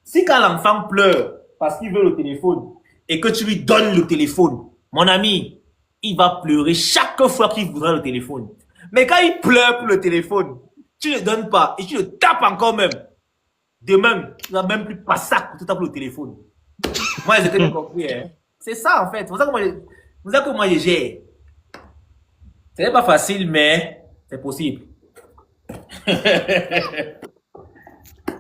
Si quand l'enfant pleure parce qu'il veut le téléphone et que tu lui donnes le téléphone, mon ami, il va pleurer chaque fois qu'il voudra le téléphone. Mais quand il pleure pour le téléphone, tu ne le donnes pas et tu le tapes encore même. Demain, tu ne vas même plus passer à côté pour le téléphone. Moi, c'est ce que j'ai compris. Hein. C'est ça, en fait. C'est pour ça que moi, je gère. C'est pas facile, mais c'est possible.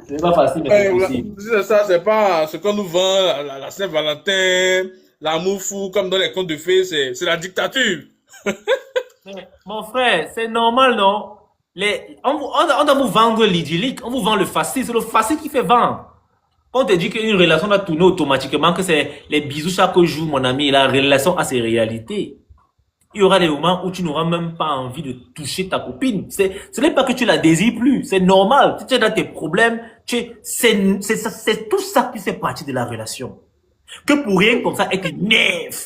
C'est pas facile, mais c'est possible. C'est ça, c'est pas ce qu'on nous vend, la Saint-Valentin, l'amour fou, comme dans les contes de fées, c'est la dictature. Mais, mon frère, c'est normal, non? On doit vous vendre l'idyllique, on vous vend le facile, c'est le facile qui fait vendre. Quand on te dit qu'une relation doit tourner automatiquement, que c'est les bisous chaque jour, mon ami, la relation a ses réalités. Il y aura des moments où tu n'auras même pas envie de toucher ta copine. Ce n'est pas que tu la désires plus, c'est normal. Si tu es dans tes problèmes, c'est tout ça qui fait partie de la relation. Que pour rien comme ça, elle t'énerve.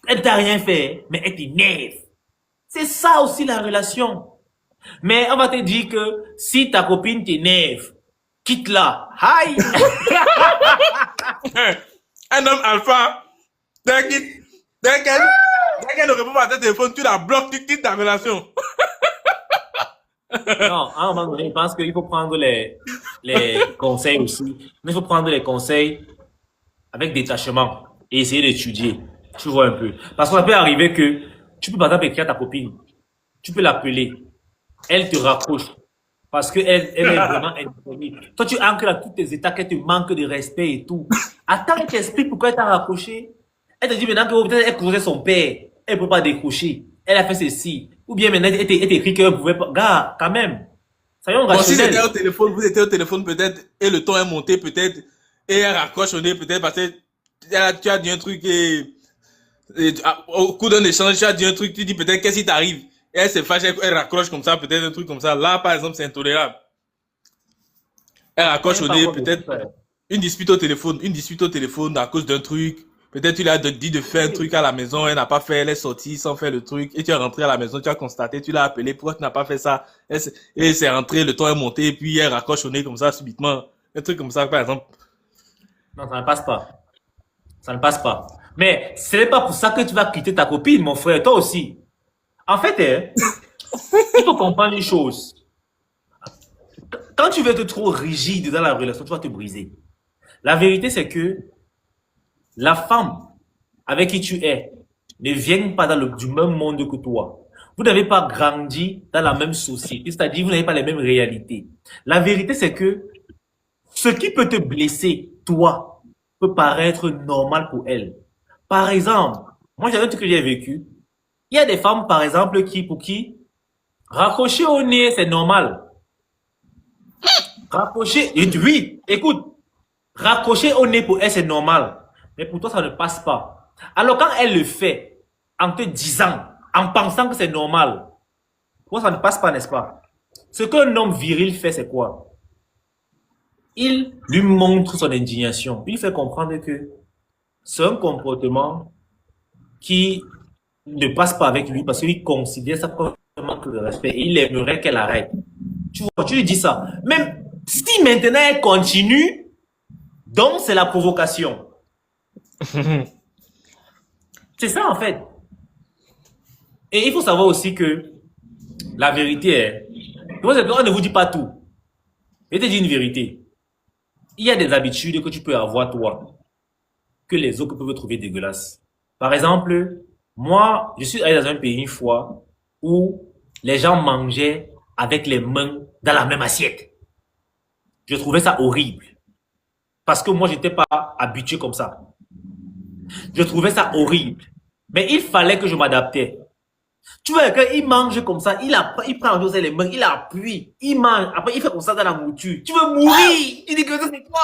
Elle t'a rien fait, mais elle t'énerve. C'est ça aussi la relation. Mais on va te dire que si ta copine t'énerve, quitte-la. Aïe! Un homme alpha, dès qu'il- dès qu'elle ne répond pas à ton téléphone, tu la bloques, tu quittes ta relation. Non, à un moment donné, je pense qu'il faut prendre les conseils aussi. Mais il faut prendre les conseils avec détachement et essayer d'étudier. Tu vois un peu. Parce que ça peut arriver que tu peux par exemple écrire à ta copine. Tu peux l'appeler. Elle te raccroche. Parce qu'elle est vraiment indisponible. Toi, tu ancres dans tous tes états qu'elle te manque de respect et tout. Attends, elle t'explique pourquoi elle t'a raccroché. Elle te dit maintenant que peut-être elle connaissait son père. Elle ne peut pas décrocher. Elle a fait ceci. Ou bien maintenant, elle t'écrit qu'elle ne pouvait pas. Gars, quand même. Soyons Bon, si c'était au rationnels. téléphone, vous étiez au téléphone peut-être, et le ton est monté peut-être, et elle raccroche au nez peut-être parce que tu as dit un truc au cours d'un échange, tu as dit un truc, tu dis peut-être qu'est-ce qui t'arrive. Et elle se fâche, elle raccroche comme ça, peut-être un truc comme ça. Là, par exemple, c'est intolérable. Elle Moi, raccroche j'aime au pas nez, encore de peut-être une dispute au téléphone à cause d'un truc. Peut-être tu lui as dit de faire un truc à la maison, elle n'a pas fait, elle est sortie sans faire le truc, et tu es rentré à la maison, tu as constaté, tu l'as appelé, pourquoi tu n'as pas fait ça? Et c'est rentré, le ton est monté, et puis elle raccroche au nez comme ça, subitement. Un truc comme ça, par exemple. Non, ça ne passe pas. Ça ne passe pas. Mais ce n'est pas pour ça que tu vas quitter ta copine, mon frère. Toi aussi. En fait, hein, il faut comprendre une chose. Quand tu veux être trop rigide dans la relation, tu vas te briser. La vérité, c'est que la femme avec qui tu es ne vient pas du même monde que toi. Vous n'avez pas grandi dans la même société, c'est-à-dire vous n'avez pas les mêmes réalités. La vérité, c'est que ce qui peut te blesser, toi, peut paraître normal pour elle. Par exemple, moi j'ai un truc que j'ai vécu. Il y a des femmes, par exemple, pour qui raccrocher au nez, c'est normal. Raccrocher, oui, écoute, raccrocher au nez pour elle, c'est normal. Mais pour toi, ça ne passe pas. Alors quand elle le fait, en te disant, en pensant que c'est normal, pour toi, ça ne passe pas, n'est-ce pas? Ce qu'un homme viril fait, c'est quoi? Il lui montre son indignation. Il fait comprendre que c'est un comportement qui ne passe pas avec lui parce qu'il considère ça comme un manque de respect et il aimerait qu'elle arrête. Tu vois, tu lui dis ça. Même si maintenant elle continue, donc c'est la provocation. C'est ça en fait. Et il faut savoir aussi que la vérité est, on ne vous dit pas tout. Je te dis une vérité. Il y a des habitudes que tu peux avoir toi, que les autres peuvent trouver dégueulasses. Par exemple, moi, je suis allé dans un pays une fois où les gens mangeaient avec les mains dans la même assiette. Je trouvais ça horrible. Parce que moi, j'étais pas habitué comme ça. Je trouvais ça horrible. Mais il fallait que je m'adaptais. Tu vois, quand il mange comme ça, il prend les mains, il appuie, il mange, après il fait comme ça dans la mouture. Tu veux mourir! Il dit que c'est quoi?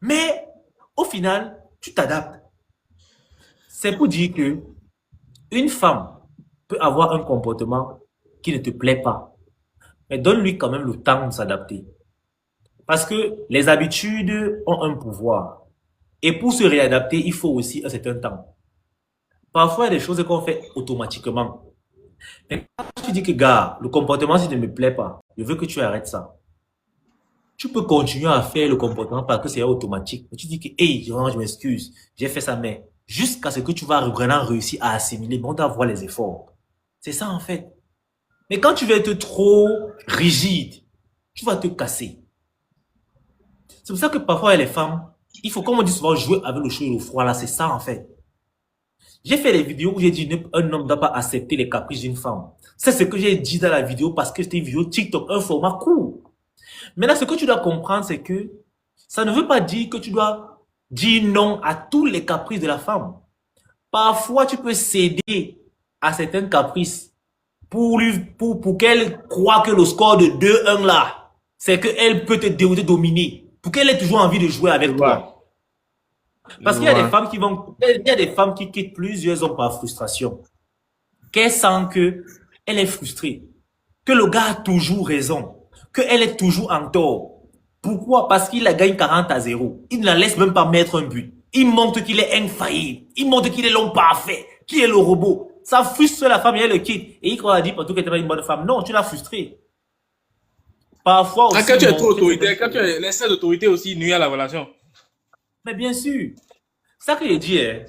Mais, au final, tu t'adaptes. C'est pour dire que une femme peut avoir un comportement qui ne te plaît pas. Mais donne-lui quand même le temps de s'adapter. Parce que les habitudes ont un pouvoir. Et pour se réadapter, il faut aussi un certain temps. Parfois, il y a des choses qu'on fait automatiquement. Mais quand tu dis que, gars, le comportement, si ne me plaît pas, je veux que tu arrêtes ça. Tu peux continuer à faire le comportement parce que c'est automatique. Mais tu dis que, hey, je m'excuse, j'ai fait ça, mais jusqu'à ce que tu vas vraiment réussir à assimiler, bon, d'avoir les efforts. C'est ça, en fait. Mais quand tu vas être trop rigide, tu vas te casser. C'est pour ça que parfois, les femmes, il faut, comme on dit souvent, jouer avec le chaud et le froid, là, c'est ça, en fait. J'ai fait des vidéos où j'ai dit un homme ne doit pas accepter les caprices d'une femme. C'est ce que j'ai dit dans la vidéo parce que c'était une vidéo TikTok, un format court. Maintenant, ce que tu dois comprendre, c'est que ça ne veut pas dire que tu dois dire non à tous les caprices de la femme. Parfois, tu peux céder à certains caprices pour qu'elle croie que le score de 2-1 là, c'est qu'elle peut te dominer. Pour qu'elle ait toujours envie de jouer avec toi. Parce qu'il y a des femmes il y a des femmes qui quittent plusieurs hommes par frustration. Qu'elle sent que elle est frustrée. Que le gars a toujours raison. Qu'elle est toujours en tort. Pourquoi? Parce qu'il la gagne 40-0. Il ne la laisse même pas mettre un but. Il montre qu'il est infaillible. Il montre qu'il est l'homme parfait. Qui est le robot. Ça frustre la femme et elle le quitte. Et il croit dire partout qu'elle est une bonne femme. Non, tu l'as frustrée. Parfois aussi. Quand tu es trop autoritaire, quand tu es l'excès d'autorité aussi nuit à la relation. Mais bien sûr. C'est ça que je dis, hein.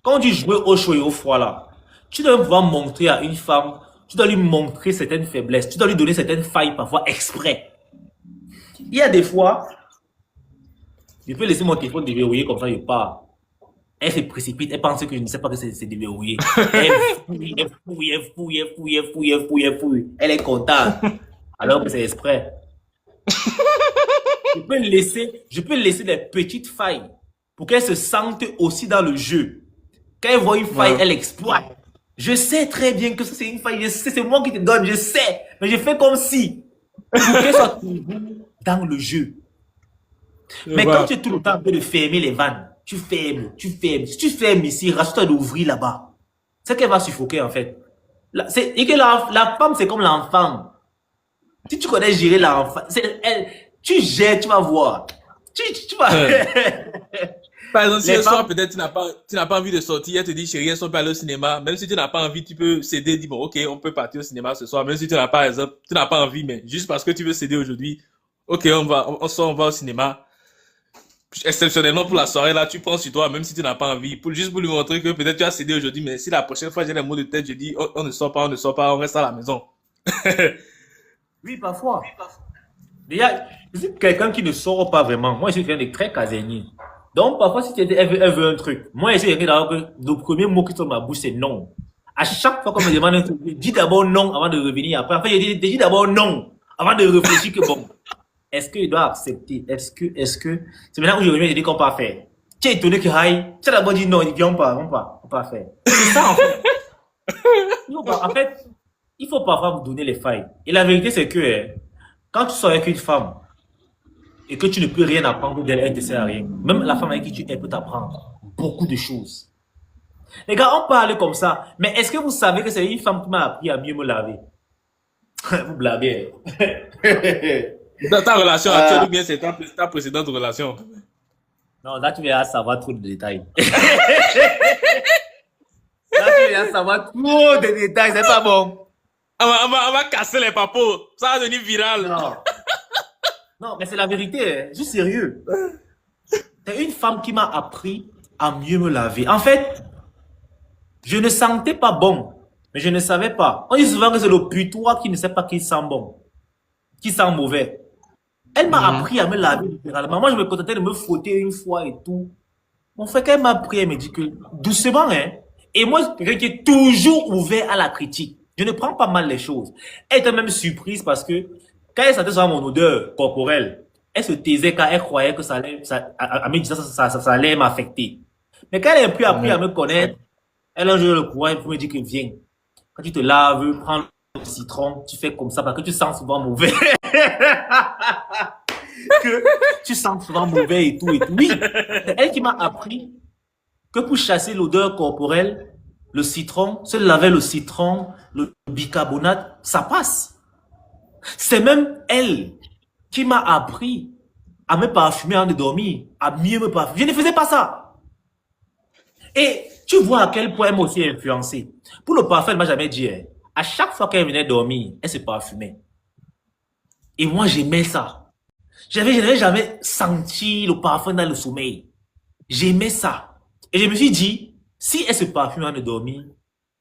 Quand on dit jouer au chaud et au froid là, tu dois pouvoir montrer à une femme, tu dois lui montrer certaines faiblesses, tu dois lui donner certaines failles parfois exprès. Il y a des fois, je peux laisser mon téléphone déverrouillé comme ça, je pars. Elle se précipite, elle pense que je ne sais pas que c'est déverrouillé. Elle fouille, elle fouille, elle fouille, elle fouille, elle fouille, elle fouille, elle fouille. Elle est contente. Alors que c'est exprès. Je peux laisser des petites failles pour qu'elle se sente aussi dans le jeu. Quand elle voit une faille, elle exploite. Je sais très bien que c'est une faille, je sais, c'est moi qui te donne, je sais. Mais je fais comme si. Pour qu'elle soit toujours dans le jeu. Mais quand tu es tout le temps en train de fermer les vannes, tu fermes. Si tu fermes ici, rassure-toi d'ouvrir là-bas. C'est qu'elle va suffoquer en fait. Et que la femme, c'est comme l'enfant. Si tu connais gérer l'enfant, tu gères, tu vas voir. Tu vas. Par exemple, si le soir, peut-être, tu n'as pas envie de sortir, elle te dit, chérie, elles sont pas allées au cinéma. Même si tu n'as pas envie, tu peux céder, dis, bon, ok, on peut partir au cinéma ce soir. Même si tu n'as pas, exemple, tu n'as pas envie, mais juste parce que tu veux céder aujourd'hui, ok, on va au cinéma. Exceptionnellement pour la soirée, là, tu prends sur toi, même si tu n'as pas envie, juste pour lui montrer que peut-être tu as cédé aujourd'hui, mais si la prochaine fois j'ai les mots de tête, je dis, on ne sort pas, on reste à la maison. Oui, parfois. Déjà, je suis quelqu'un qui ne sort pas vraiment. Moi, je suis quelqu'un de très casanier. Donc, parfois, si elle veut un truc, moi, je suis quelqu'un que le premier mot qui sort de ma bouche, c'est non. À chaque fois qu'on me demande un truc, je dis d'abord non avant de revenir après. Enfin, je dis d'abord non avant de réfléchir que bon, est-ce qu'il doit accepter? Est-ce que, c'est maintenant où je reviens, je dis qu'on peut faire. Tu es étonné que, tu as d'abord dit non, il dit on peut faire. C'est ça, en fait. En fait, il faut parfois vous donner les failles. Et la vérité, c'est que, quand tu sors avec une femme, et que tu ne peux rien apprendre d'elle, elle ne te sert à rien. Même la femme avec qui tu es peut t'apprendre beaucoup de choses. Les gars, on parle comme ça, mais est-ce que vous savez que c'est une femme qui m'a appris à mieux me laver? Vous blaguez. Dans ta relation actuelle ou bien c'est ta précédente relation? Non, là tu viens savoir trop de détails. Là tu viens savoir trop de détails, c'est pas bon. On va casser les papos, ça va devenir viral. Non. Non, mais c'est la vérité, je suis sérieux. C'est une femme qui m'a appris à mieux me laver. En fait, je ne sentais pas bon, mais je ne savais pas. On dit souvent que c'est le putois qui ne sait pas qu'il sent bon, qui sent mauvais. Elle m'a appris à me laver littéralement. Moi, je me contentais de me frotter une fois et tout. Mon frère, quand elle m'a appris, elle me dit que doucement, hein. Et moi, je suis quelqu'un qui est toujours ouvert à la critique. Je ne prends pas mal les choses. Elle était même surprise parce que quand elle sentait ça mon odeur corporelle, elle se taisait quand elle croyait que ça allait m'affecter. Mais quand elle a pu appris à me connaître, elle a un jour le courage pour me dire que viens, quand tu te laves, prends le citron, tu fais comme ça parce que tu sens souvent mauvais. Que tu sens souvent mauvais et tout et tout. Oui, c'est elle qui m'a appris que pour chasser l'odeur corporelle, le citron, se laver le citron, le bicarbonate, ça passe. C'est même elle qui m'a appris à me parfumer avant de dormir, à mieux me parfumer. Je ne faisais pas ça. Et tu vois à quel point elle m'a aussi influencé. Pour le parfum, elle m'a jamais dit, hein, à chaque fois qu'elle venait dormir, elle se parfumait. Et moi, j'aimais ça. Je n'avais jamais senti le parfum dans le sommeil. J'aimais ça. Et je me suis dit, si elle se parfume avant de dormir,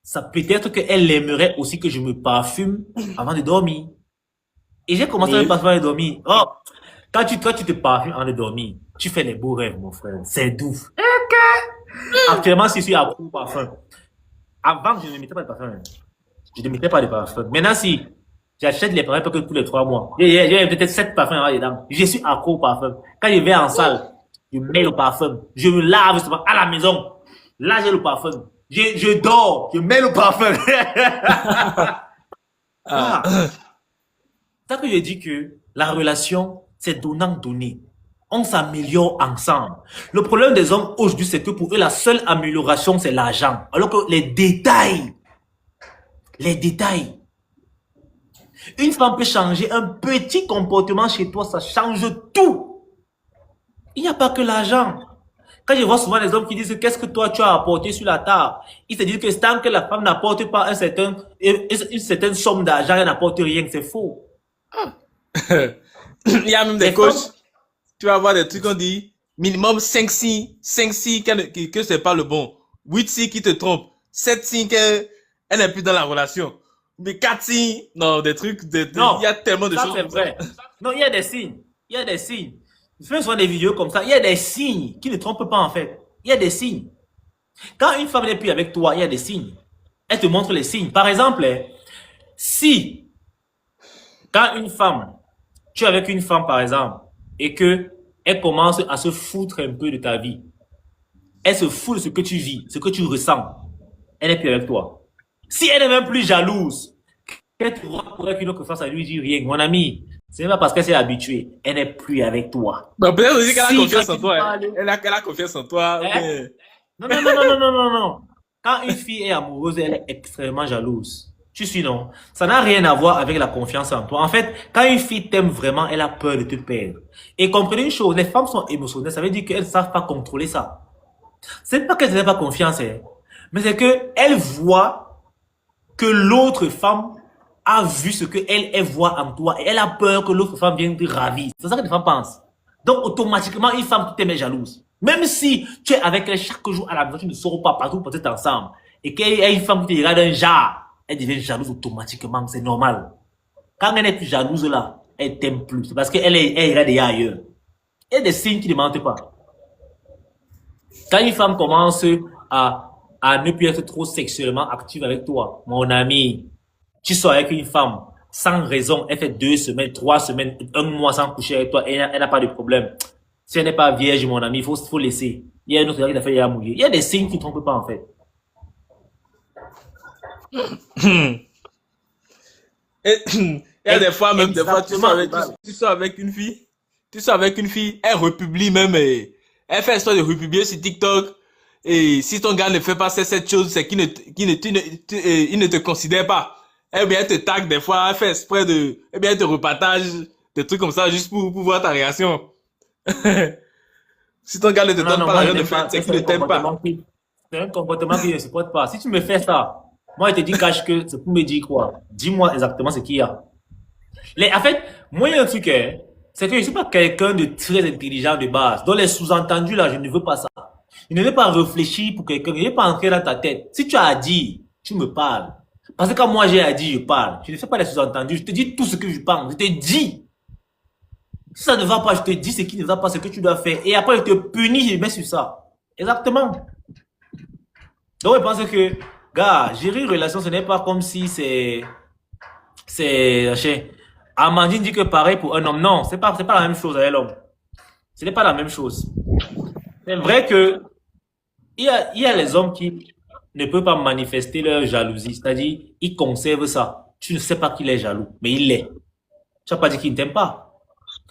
ça peut-être qu'elle aimerait aussi que je me parfume avant de dormir. Et j'ai commencé à me Oui. parfumer avant de dormir. Oh, quand tu te parfumes avant de dormir, tu fais les beaux rêves, mon frère. C'est doux. Actuellement, si je suis à court parfum. Avant, je ne mettais pas de parfum. Je ne mettais pas de parfum. Maintenant, si j'achète les parfums que tous les 3 mois, j'ai peut-être 7 parfums là-dedans. Je suis accro au parfum. Quand je vais en salle, je mets le parfum. Je me lave justement à la maison. Là, j'ai le parfum. Je dors, je mets le parfum. Ah. Ah, c'est ça que je dis que la relation, c'est donnant-donner. On s'améliore ensemble. Le problème des hommes aujourd'hui, c'est que pour eux, la seule amélioration, c'est l'argent. Alors que les détails, une femme peut changer un petit comportement chez toi, ça change tout. Il n'y a pas que l'argent. Quand je vois souvent les hommes qui disent qu'est-ce que toi tu as apporté sur la table, ils se disent que tant que la femme n'apporte pas une certaine somme d'argent, elle n'apporte rien, c'est faux. Il y a même des Les coachs, femmes, tu vas voir des trucs qu'on dit minimum 5 signes, 5 signes que c'est pas le bon, 8 signes qui te trompent, 7 signes qu'elle n'est plus dans la relation, mais 4 signes, non, des trucs, il non, y a tellement de ça choses c'est comme ça. vrai. Non, il y a des signes. Il y a des signes. Je fais souvent des vidéos comme ça. Il y a des signes qui ne trompent pas en fait. Il y a des signes. Quand une femme n'est plus avec toi, il y a des signes. Elle te montre les signes. Par exemple, si quand une femme, tu es avec une femme par exemple, et que elle commence à se foutre un peu de ta vie, elle se fout de ce que tu vis, ce que tu ressens, elle n'est plus avec toi. Si elle n'est même plus jalouse, qu'elle te voit pour qu'une autre femme, ça lui dit rien. Mon ami, c'est pas parce qu'elle s'est habituée, elle n'est plus avec toi. Donc peut-être aussi qu'elle a Si quand confiance en tu toi, hein. parles, Elle a confiance en toi, hein? mais... Non, non, non, non, non, non, non, non. Quand une fille est amoureuse, elle est extrêmement jalouse. Tu suis, non? Ça n'a rien à voir avec la confiance en toi. En fait, quand une fille t'aime vraiment, elle a peur de te perdre. Et comprenez une chose, les femmes sont émotionnelles, ça veut dire qu'elles ne savent pas contrôler ça. C'est pas qu'elles n'aient pas confiance, hein, mais c'est que elles voient que l'autre femme a vu ce que elle voit en toi et elle a peur que l'autre femme vienne te ravir. C'est ça que les femmes pensent. Donc, automatiquement, une femme qui t'aime est jalouse. Même si tu es avec elle chaque jour à la maison, tu ne sors pas partout pour être ensemble. Et qu'il y a une femme qui te regarde un genre, elle devient jalouse automatiquement, c'est normal. Quand elle n'est plus jalouse là, elle t'aime plus. C'est parce qu'elle ira déjà ailleurs. Il y a des signes qui ne mentent pas. Quand une femme commence à ne plus être trop sexuellement active avec toi, mon ami, tu sors avec une femme sans raison, elle fait 2 semaines, 3 semaines, 1 mois sans coucher avec toi, elle n'a pas de problème. Si elle n'est pas vierge, mon ami, faut laisser. Il y a une autre qui a fait, il a mouillé. Il y a des signes qui ne trompent pas, en fait. Et, il y a des fois même, des fois, Exactement. tu sors avec une fille, elle republie même, elle fait histoire de republier sur TikTok, et si ton gars ne fait pas cette chose, c'est qu'il il ne te considère pas. Eh bien, elle te tag des fois, elle fait exprès eh bien, elle te repartage des trucs comme ça juste pour voir ta réaction. Si ton gars ne te Non, donne non, pas moi, je l'argent de n'aime faire, pas. c'est qu'il ne t'aime pas. C'est un comportement que je ne supporte pas. Si tu me fais ça, moi, je te dis, cache que c'est pour me dire quoi? Dis-moi exactement ce qu'il y a. En fait, moi, il y a un truc, hein, c'est que je ne suis pas quelqu'un de très intelligent de base. Dans les sous-entendus, là, je ne veux pas ça. Je ne veux pas réfléchir pour quelqu'un. Je ne veux pas entrer dans ta tête. Si tu as à dire, tu me parles. Parce que quand moi j'ai à dire, je parle. Je ne fais pas les sous-entendus. Je te dis tout ce que je pense. Je te dis. Si ça ne va pas, je te dis ce qui ne va pas, ce que tu dois faire. Et après, je te punis, je mets sur ça. Exactement. Donc, je pense que, gars, gérer une relation, ce n'est pas comme si Amandine dit que pareil pour un homme. Non, c'est pas la même chose avec l'homme. Ce n'est pas la même chose. C'est vrai que, il y a les hommes qui ne peuvent pas manifester leur jalousie. C'est-à-dire, ils conservent ça. Tu ne sais pas qu'il est jaloux, mais il l'est. Tu n'as pas dit qu'il ne t'aime pas.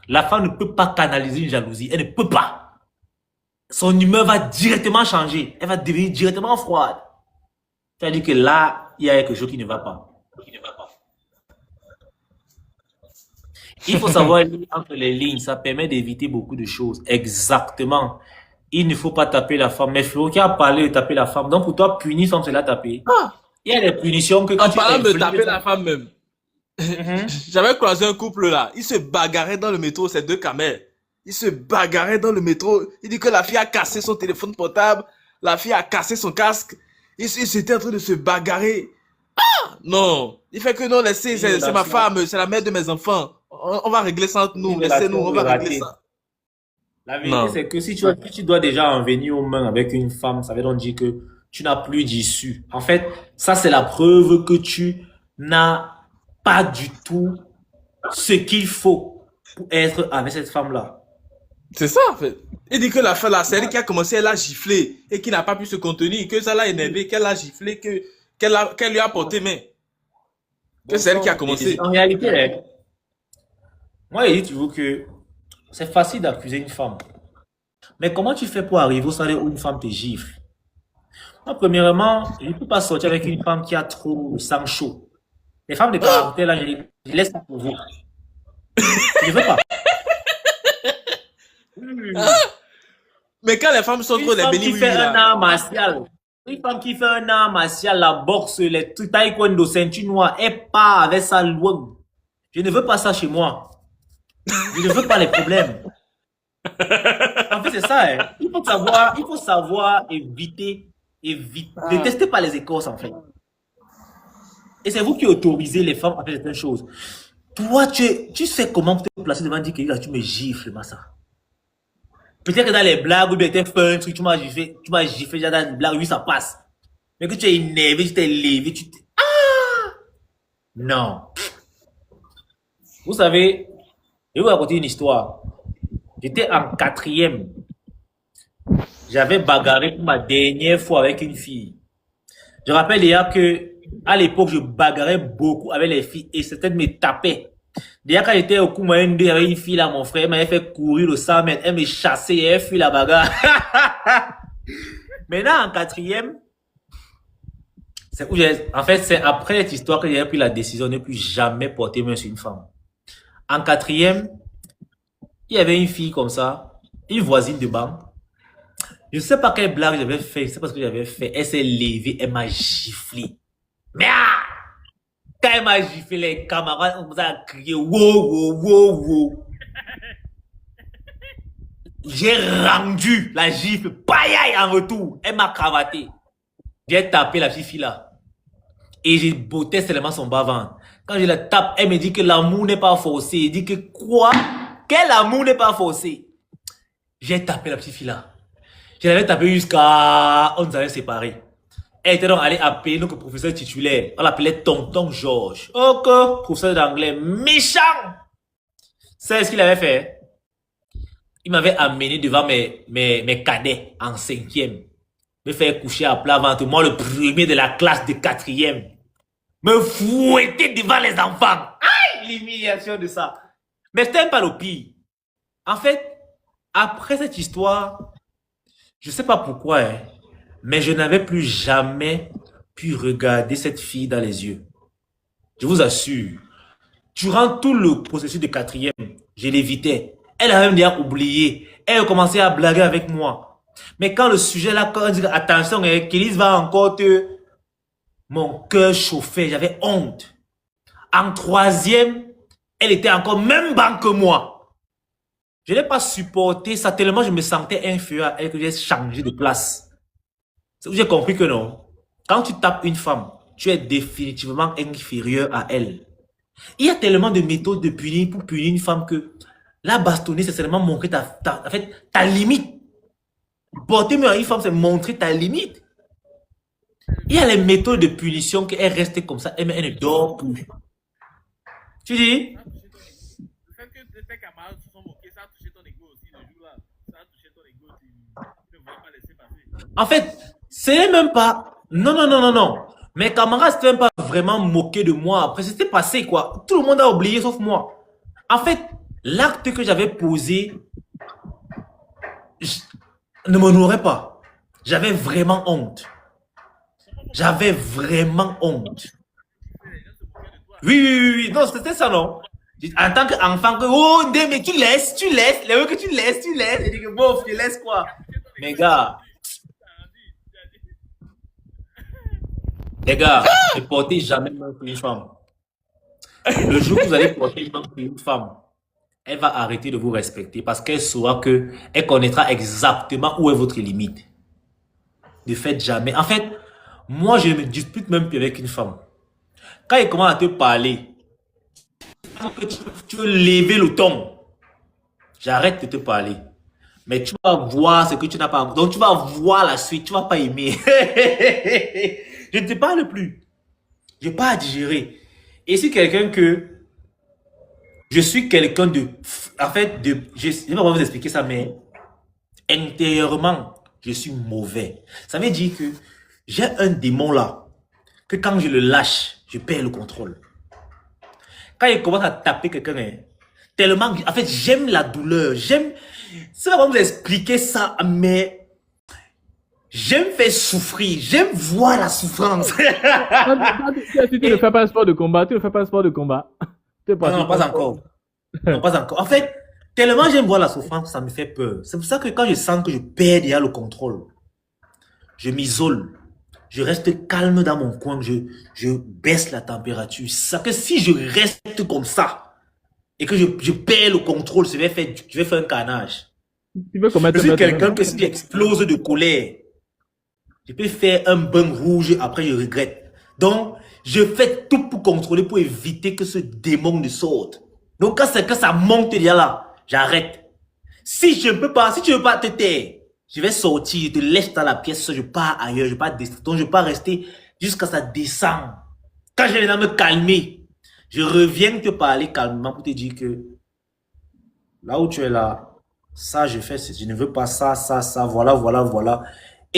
La femme ne peut pas canaliser une jalousie. Elle ne peut pas. Son humeur va directement changer. Elle va devenir directement froide. C'est-à-dire que là, il y a quelque chose qui ne va pas. Il faut savoir lire entre les lignes. Ça permet d'éviter beaucoup de choses. Exactement. Il ne faut pas taper la femme. Mais Flo qui a parlé de taper la femme. Donc pour toi, punir sans se la taper. Il y a des punitions que quand En tu parlant de infliges- taper la femme même. Mhm. J'avais croisé un couple là. Ils se bagarraient dans le métro, ces deux camels. Ils se bagarraient dans le métro. Il dit que la fille a cassé son téléphone portable. La fille a cassé son casque. Ils étaient en train de se bagarrer. Non. Il fait que non, laissez, Une c'est ma relation, femme, c'est la mère de mes enfants. On va régler ça entre nous. une Laissez-nous, relation on est va régler ratée. ça. La vérité, Non. c'est que si tu dois déjà en venir aux mains avec une femme, ça veut donc dire que tu n'as plus d'issue. En fait, ça, c'est la preuve que tu n'as pas du tout ce qu'il faut pour être avec cette femme-là. C'est ça, en fait. Il dit que la femme, la série qui a commencé, elle a giflé et qui n'a pas pu se contenir, que ça l'a énervé, qu'elle a giflé, qu'elle lui a porté main. Que c'est elle qui a commencé. En réalité, hein, moi, je dis toujours que c'est facile d'accuser une femme. Mais comment tu fais pour arriver au stade où une femme te gifle? Moi, premièrement, je ne peux pas sortir avec une femme qui a trop le sang chaud. Les femmes de caractère, là, je laisse ça pour vous. Je ne veux pas. Mais quand les femmes sont Une trop des femme bénis, qui oui, fait oui, un là. art martial, une femme qui fait un art martial, la boxe, les trucs, taekwondo, ceinture noire, elle part avec ça loin. Je ne veux pas ça chez moi. Je ne veux pas les problèmes. En fait, c'est ça, hein. Il faut savoir éviter. Ne testez pas les écorces, en fait. Et c'est vous qui autorisez les femmes à faire certaines choses. Toi, tu sais comment te placer devant dire que tu me gifles, Massa. Peut-être que dans les blagues, ou bien tu fait un truc, tu m'as giflé déjà dans les blagues, oui, ça passe. Mais que tu es énervé, tu t'es levé, tu t'es... Non. Vous savez, je vais vous raconter une histoire. J'étais en quatrième. J'avais bagarré pour ma dernière fois avec une fille. Je rappelle déjà que à l'époque, je bagarrais beaucoup avec les filles et certaines me tapaient. Déjà quand j'étais au Koumaïn, il y avait une fille là, mon frère, elle m'avait fait courir le 100 mètres, elle me chassait, elle fuit la bagarre. Maintenant, en quatrième, en fait, c'est après cette histoire que j'ai pris la décision de ne plus jamais porter main sur une femme. En quatrième, il y avait une fille comme ça, une voisine de banque. Je ne sais pas quelle blague j'avais fait, je sais pas ce que j'avais fait. Elle s'est levée, elle m'a giflé. Mais quand elle m'a giflé, les camarades ont commencé à crier wow, wow, wow, wow. J'ai rendu la gifle, payaille en retour. Elle m'a cravaté. J'ai tapé la fille là. Et j'ai botté seulement son bas-ventre. Quand je la tape, elle me dit que l'amour n'est pas forcé. Elle dit que quoi? Quel amour n'est pas forcé? J'ai tapé la petite fille là. Je l'avais tapé jusqu'à... On nous avait séparés. Elle était donc allée appeler notre professeur titulaire. On l'appelait Tonton Georges. Ok, professeur d'anglais méchant. C'est ce qu'il avait fait. Il m'avait amené devant mes cadets en cinquième. Me faire coucher à plat ventre. Moi, le premier de la classe de quatrième. Me fouetter devant les enfants. Aïe, l'humiliation de ça. Mais c'était pas le pire. En fait, après cette histoire, je sais pas pourquoi, hein, mais je n'avais plus jamais pu regarder cette fille dans les yeux. Je vous assure. Durant tout le processus de quatrième, je l'évitais. Elle a même déjà oublié. Elle a commencé à blaguer avec moi. Mais quand le sujet là, quand on dit attention, Kélis va encore te... Mon cœur chauffait, j'avais honte. En troisième, elle était encore même banque que moi. Je n'ai pas supporté ça tellement je me sentais inférieur à elle que j'ai changé de place. C'est où j'ai compris que non. Quand tu tapes une femme, tu es définitivement inférieur à elle. Il y a tellement de méthodes de punir pour punir une femme que la bastonner, c'est seulement montrer en fait, ta limite. Porter main à une femme, c'est montrer ta limite. Il y a les méthodes de punition qu'elle reste comme ça, elle ne dort plus. Tu dis? Le fait que tes camarades se sont moqués, ça a touché ton ego aussi le jour-là. Ça a touché ton ego, tu ne vas pas laisser passer. En fait, c'est même pas... Non, non, non, non, non. Mes camarades s'étaient même pas vraiment moqués de moi. Après, c'était passé, quoi. Tout le monde a oublié, sauf moi. En fait, l'acte que j'avais posé ne m'honorait pas. J'avais vraiment honte. J'avais vraiment honte. Oui, oui, oui, oui. Non, c'était ça, non. En tant qu'enfant, que, oh, mais tu laisses, les eux que tu laisses. Je dis que, bof, je laisse quoi. Mais gars, les gars, ne portez jamais main sur une femme. Le jour que vous allez porter une femme, elle va arrêter de vous respecter parce qu'elle saura que elle connaîtra exactement où est votre limite. Ne faites jamais. En fait, moi, je ne me dispute même plus avec une femme. Quand elle commence à te parler, tu veux lever le ton, j'arrête de te parler. Mais tu vas voir ce que tu n'as pas. Donc, tu vas voir la suite. Tu vas pas aimer. Je ne te parle plus. Je n'ai pas à digérer. Et si quelqu'un que... Je suis quelqu'un de... En fait, je ne sais pas comment vous expliquer ça, mais intérieurement, je suis mauvais. Ça veut dire que j'ai un démon là, que quand je le lâche, je perds le contrôle. Quand il commence à taper quelqu'un, hein, tellement... En fait, j'aime la douleur. J'aime... Je ne sais pas comment vous expliquer ça, mais... J'aime faire souffrir. J'aime voir la souffrance. Si tu ne fais pas un sport de combat, tu ne fais pas un sport de combat. Non, pas encore. Non, pas encore. En fait, tellement j'aime voir la souffrance, ça me fait peur. C'est pour ça que quand je sens que je perds déjà le contrôle, je m'isole. Je reste calme dans mon coin, je baisse la température. Ça que si je reste comme ça et que je perds le contrôle, je vais faire un carnage. Tu veux commettre Je suis quelqu'un que si j'explose de colère, je peux faire un bain rouge, après je regrette. Donc, je fais tout pour contrôler, pour éviter que ce démon ne sorte. Donc, quand c'est que ça monte déjà là, j'arrête. Si je ne peux pas, si tu ne veux pas te taire, je vais sortir, je te laisse dans la pièce, je pars ailleurs, je pars descendre. Donc, je ne peux pas rester jusqu'à ça descend. Quand je vais me calmer, je reviens te parler calmement pour te dire que là où tu es là, ça je fais, je ne veux pas ça, voilà.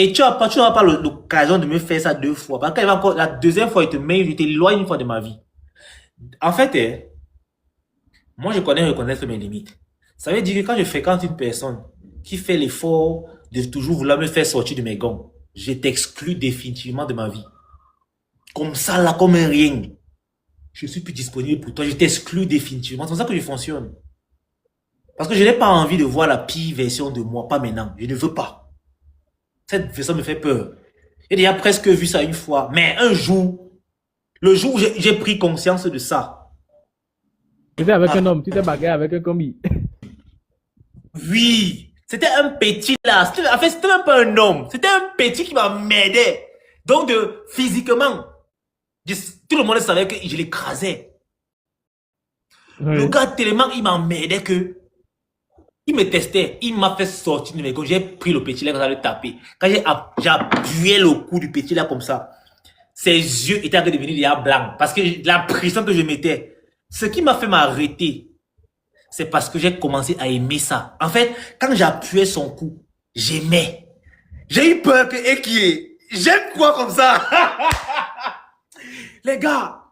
Et tu n'auras pas l'occasion de me faire ça 2 fois. Parce que la deuxième fois, je t'éloigne une fois de ma vie. En fait, moi, je connais reconnaître mes limites. Ça veut dire que quand je fréquente une personne qui fait l'effort de toujours vouloir me faire sortir de mes gonds, je t'exclus définitivement de ma vie. Comme ça, là, comme un rien. Je suis plus disponible pour toi. Je t'exclus définitivement. C'est comme ça que je fonctionne. Parce que je n'ai pas envie de voir la pire version de moi. Pas maintenant. Je ne veux pas. Cette version me fait peur. J'ai déjà presque vu ça une fois. Mais un jour, le jour où j'ai pris conscience de ça. Tu étais avec un homme, tu t'es bagarré avec un commis. Oui, c'était un petit là. En fait, c'était même pas un homme. C'était un petit qui m'aidait. Donc, physiquement, tout le monde savait que je l'écrasais. Oui. Le gars, tellement, il m'aidait que il me testait. Il m'a fait sortir de mes gonds. J'ai pris le petit là, quand j'allais taper. Quand j'ai appuyé le cou du petit là comme ça, ses yeux étaient en train de devenir déjà blancs. Parce que la pression que je mettais, ce qui m'a fait m'arrêter, c'est parce que j'ai commencé à aimer ça. En fait, quand j'appuyais son cou, j'aimais. J'ai eu peur j'aime quoi comme ça? Les gars,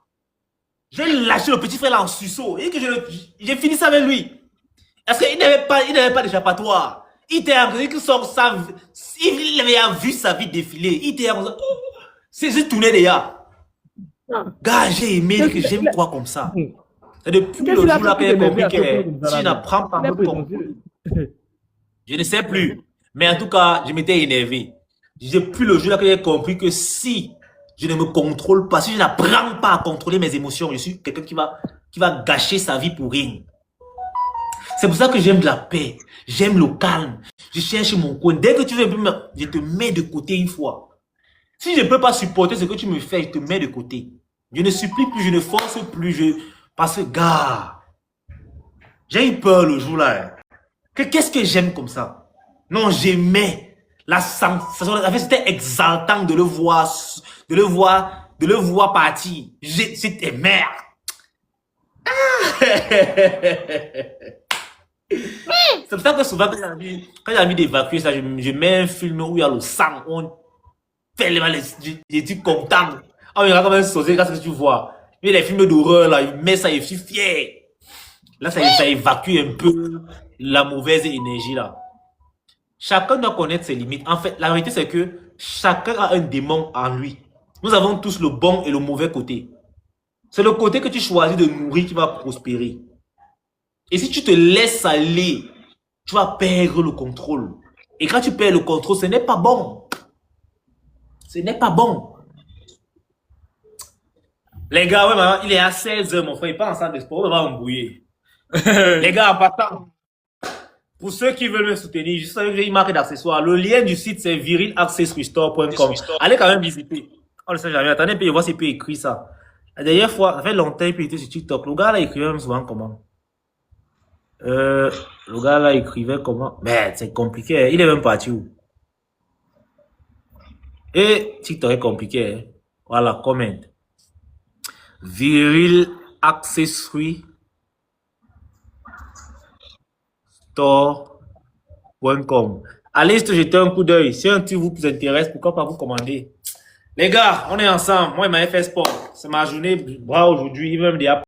j'ai lâché le petit frère là en suceau et que j'ai fini ça avec lui. Parce qu'il n'avait pas d'échappatoire. Il était en train il avait vu sa vie défiler. Il était en train c'est tourné déjà. Gars, j'ai aimé que j'aime quoi comme ça. C'est depuis le jour là que j'ai compris que si je n'apprends pas je ne sais plus. Mais en tout cas, je m'étais énervé. Depuis le jour là que j'ai compris que si je ne me contrôle pas, si je n'apprends pas à contrôler mes émotions, je suis quelqu'un qui va gâcher sa vie pour rien. C'est pour ça que j'aime la paix. J'aime le calme. Je cherche mon coin. Dès que tu veux, je te mets de côté une fois. Si je ne peux pas supporter ce que tu me fais, je te mets de côté. Je ne supplie plus, je ne force plus. Parce que, gars, j'ai eu peur le jour là. Qu'est-ce que j'aime comme ça? Non, j'aimais la sensation. En fait, c'était exaltant de le voir partir. C'était merde. C'est pour ça que souvent, quand j'ai envie d'évacuer ça, je mets un film où il y a le sang, on fait les trucs contents. On regarde comme un sorcier, qu'est-ce que tu vois? Mais les films d'horreur, là, il met ça, il suis fier. Là, ça évacue un peu la mauvaise énergie, là. Chacun doit connaître ses limites. En fait, la vérité, c'est que chacun a un démon en lui. Nous avons tous le bon et le mauvais côté. C'est le côté que tu choisis de nourrir qui va prospérer. Et si tu te laisses aller, tu vas perdre le contrôle. Et quand tu perds le contrôle, ce n'est pas bon. Ce n'est pas bon. Les gars, ouais, maman, il est à 16h, mon frère. Il part en salle de sport. On va embrouiller. Les gars, en partant. Pour ceux qui veulent me soutenir, juste avec une marque d'accessoires, le lien du site c'est virilaccessrestore.com. Allez quand même visiter. On ne sait jamais. Attendez, puis je vois s'il peut écrire ça. La dernière fois, ça fait longtemps qu'il était sur TikTok. Le gars là écrivait même souvent comment? Le gars là écrivait comment? Mais c'est compliqué. Il est même parti où? Et TikTok est compliqué. Hein. Voilà, comment? Viril Accessory Store.com. Allez te jeter un coup d'œil. Si un truc vous intéresse, pourquoi pas vous commander? Les gars, on est ensemble. Moi, il m'a fait sport. C'est ma journée bras aujourd'hui. Il va me dire